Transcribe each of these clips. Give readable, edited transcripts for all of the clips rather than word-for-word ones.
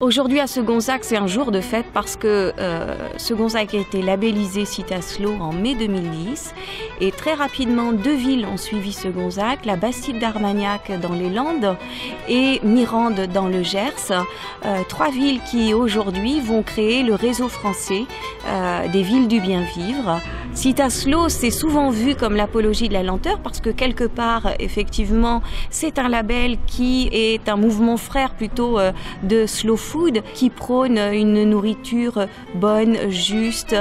Aujourd'hui à Segonzac, c'est un jour de fête parce que Segonzac a été labellisé Citaslo en mai 2010 et très rapidement 2 villes ont suivi Segonzac, la Bastide d'Armagnac dans les Landes et Mirande dans le Gers. 3 villes qui aujourd'hui vont créer le réseau français des villes du bien vivre. Citaslo, c'est souvent vu comme l'apologie de la lenteur parce que quelque part, effectivement, c'est un label qui est un mouvement frère plutôt de slow food qui prône une nourriture bonne, juste,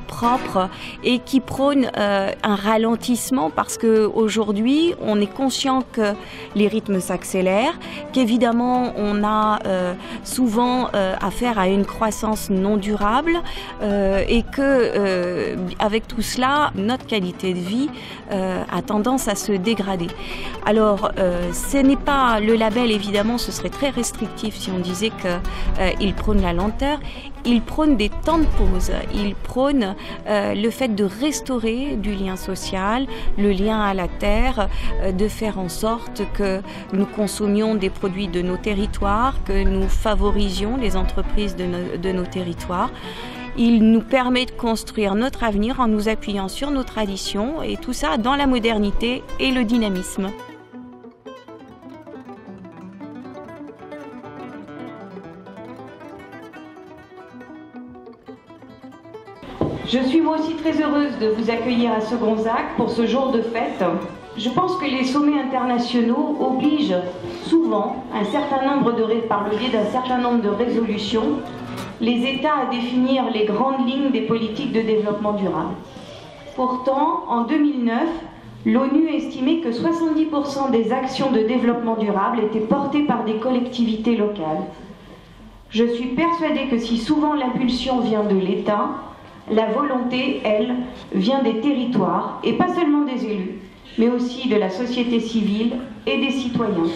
propre et qui prône un ralentissement parce que aujourd'hui, on est conscient que les rythmes s'accélèrent, qu'évidemment, on a souvent affaire à une croissance non durable et que avec tout cela, notre qualité de vie a tendance à se dégrader. Alors, ce n'est pas le label, évidemment, ce serait très restrictif si on disait qu'il prône la lenteur. Il prône des temps de pause. Il prône le fait de restaurer du lien social, le lien à la terre, de faire en sorte que nous consommions des produits de nos territoires, que nous favorisions les entreprises de nos territoires. Il nous permet de construire notre avenir en nous appuyant sur nos traditions et tout ça dans la modernité et le dynamisme. Je suis moi aussi très heureuse de vous accueillir à Segonzac pour ce jour de fête. Je pense que les sommets internationaux obligent souvent par le biais d'un certain nombre de résolutions, les États à définir les grandes lignes des politiques de développement durable. Pourtant, en 2009, l'ONU estimait que 70% des actions de développement durable étaient portées par des collectivités locales. Je suis persuadée que si souvent l'impulsion vient de l'État, la volonté, elle, vient des territoires, et pas seulement des élus, mais aussi de la société civile et des citoyens.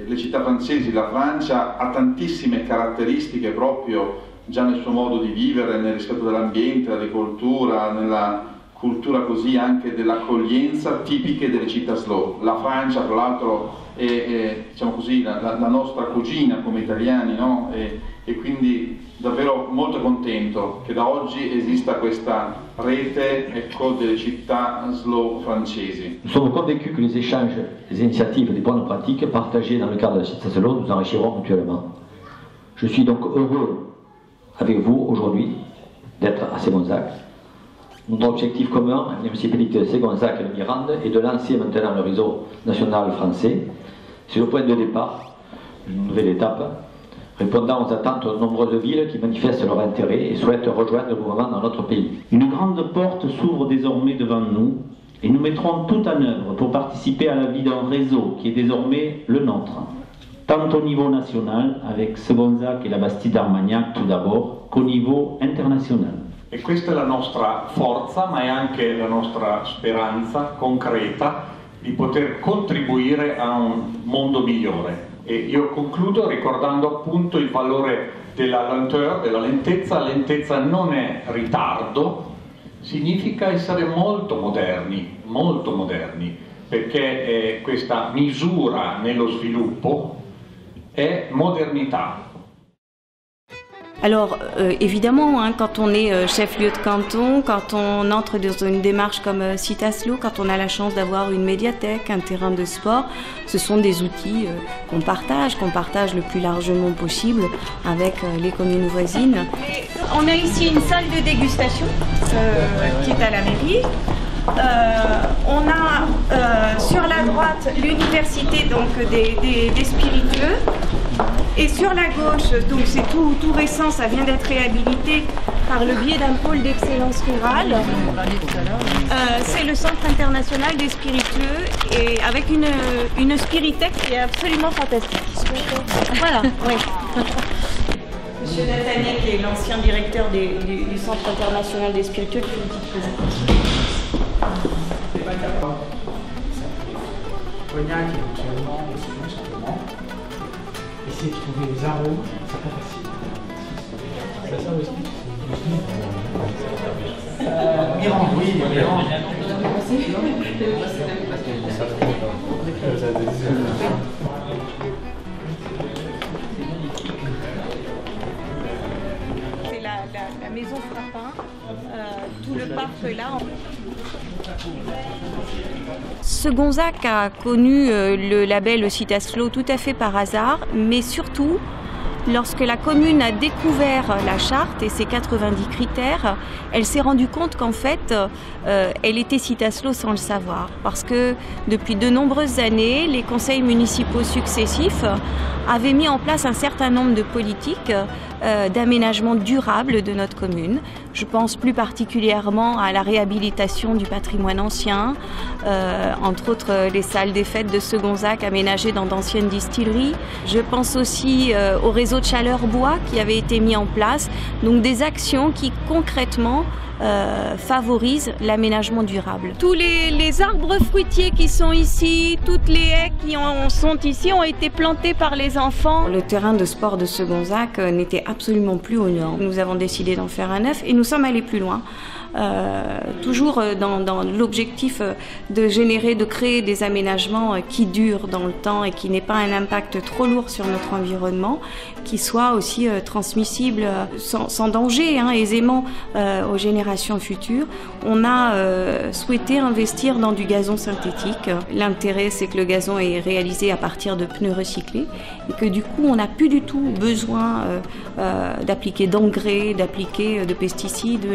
Le città francesi, la Francia, ha tantissime caratteristiche proprio già nel suo modo di vivere, nel rispetto dell'ambiente, dell'agricoltura, nella cultura così anche dell'accoglienza tipiche delle città slow. La Francia, tra l'altro, è diciamo così, la nostra cugina come italiani, no? E quindi davvero molto contento che da oggi esista questa rete, ecco, delle città slow francesi. Nous sommes convaincus que les échanges, les initiatives et les bonnes pratiques partagées dans le cadre de la Città Slow nous enrichiront mutuellement. Je suis donc heureux avec vous aujourd'hui d'être à Segonzac. Notre objectif commun, la municipalité de Segonzac et de Mirande, est de lancer maintenant le réseau national français. C'est le point de départ d'une nouvelle étape, répondant aux attentes de nombreuses villes qui manifestent leur intérêt et souhaitent rejoindre le mouvement dans notre pays. Une grande porte s'ouvre désormais devant nous et nous mettrons tout en œuvre pour participer à la vie d'un réseau qui est désormais le nôtre, tant au niveau national avec Segonzac et la Bastide d'Armagnac tout d'abord, qu'au niveau international. E questa è la nostra forza, ma è anche la nostra speranza concreta di poter contribuire a un mondo migliore. E io concludo ricordando appunto il valore della lenteur, della lentezza. La lentezza non è ritardo, significa essere molto moderni, perché questa misura nello sviluppo è modernità. Alors évidemment, hein, quand on est chef-lieu de canton, quand on entre dans une démarche comme Citaslo, quand on a la chance d'avoir une médiathèque, un terrain de sport, ce sont des outils qu'on partage le plus largement possible avec les communes voisines. Et on a ici une salle de dégustation qui est à la mairie. On a sur la droite l'université des spiritueux. Et sur la gauche, donc c'est tout récent, ça vient d'être réhabilité par le biais d'un pôle d'excellence rurale. C'est le Centre international des spiritueux et avec une spirithèque qui est absolument fantastique. Voilà, oui. Monsieur Nathaniel, qui est l'ancien directeur du Centre international des spiritueux, qui fait une petite présentation. Essayer de trouver les arômes, c'est pas facile. C'est ça aussi. Mirande, oui, Mirande. tout le parc là. Segonzac a connu le label Citaslo tout à fait par hasard, mais surtout lorsque la commune a découvert la charte et ses 90 critères, elle s'est rendue compte qu'en fait, elle était Citaslo sans le savoir. Parce que depuis de nombreuses années, les conseils municipaux successifs avaient mis en place un certain nombre de politiques d'aménagement durable de notre commune. Je pense plus particulièrement à la réhabilitation du patrimoine ancien, entre autres les salles des fêtes de Segonzac aménagées dans d'anciennes distilleries. Je pense aussi au réseau de chaleur bois qui avait été mis en place, donc des actions qui concrètement favorisent l'aménagement durable. Tous les arbres fruitiers qui sont ici, toutes les haies qui sont ici ont été plantées par les enfants. Le terrain de sport de Segonzac n'était absolument plus aux normes. Nous avons décidé d'en faire un neuf et nous sommes allés plus loin. Toujours dans l'objectif de créer des aménagements qui durent dans le temps et qui n'aient pas un impact trop lourd sur notre environnement, qui soient aussi transmissibles sans danger, aisément aux générations futures. On a souhaité investir dans du gazon synthétique. L'intérêt, c'est que le gazon est réalisé à partir de pneus recyclés et que du coup, on n'a plus du tout besoin d'appliquer d'engrais, d'appliquer de pesticides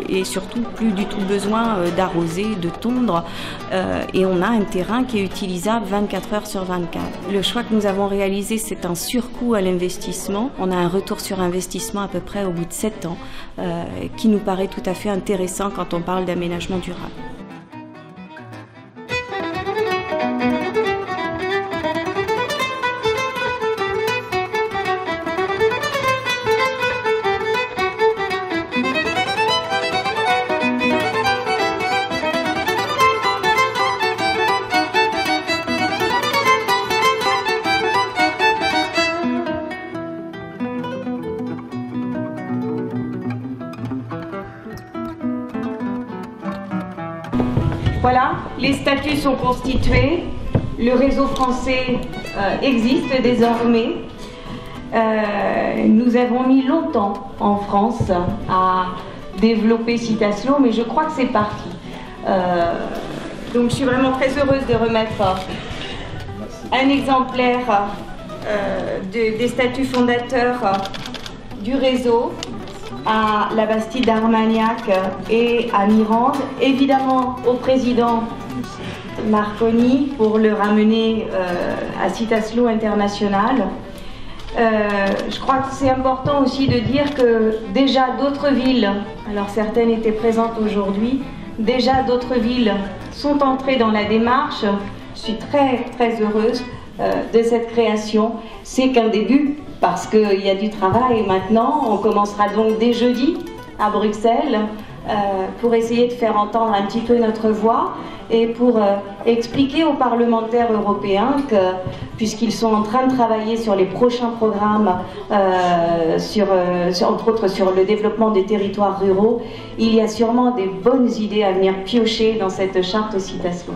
et surtout plus du tout besoin d'arroser, de tondre et on a un terrain qui est utilisable 24 heures sur 24. Le choix que nous avons réalisé, c'est un surcoût à l'investissement. On a un retour sur investissement à peu près au bout de 7 ans qui nous paraît tout à fait intéressant quand on parle d'aménagement durable. Voilà, les statuts sont constitués, le réseau français existe désormais. Nous avons mis longtemps en France à développer Citaslo, mais je crois que c'est parti. Donc je suis vraiment très heureuse de remettre un exemplaire des statuts fondateurs du réseau à la Bastide d'Armagnac et à Mirande, évidemment au président Marconi pour le ramener à Citaslo International. Je crois que c'est important aussi de dire que déjà d'autres villes, alors certaines étaient présentes aujourd'hui, déjà d'autres villes sont entrées dans la démarche. Je suis très très heureuse de cette création. C'est qu'un début parce qu'il y a du travail maintenant. On commencera donc dès jeudi à Bruxelles pour essayer de faire entendre un petit peu notre voix et pour expliquer aux parlementaires européens que, puisqu'ils sont en train de travailler sur les prochains programmes, entre autres sur le développement des territoires ruraux, il y a sûrement des bonnes idées à venir piocher dans cette charte Citaslo.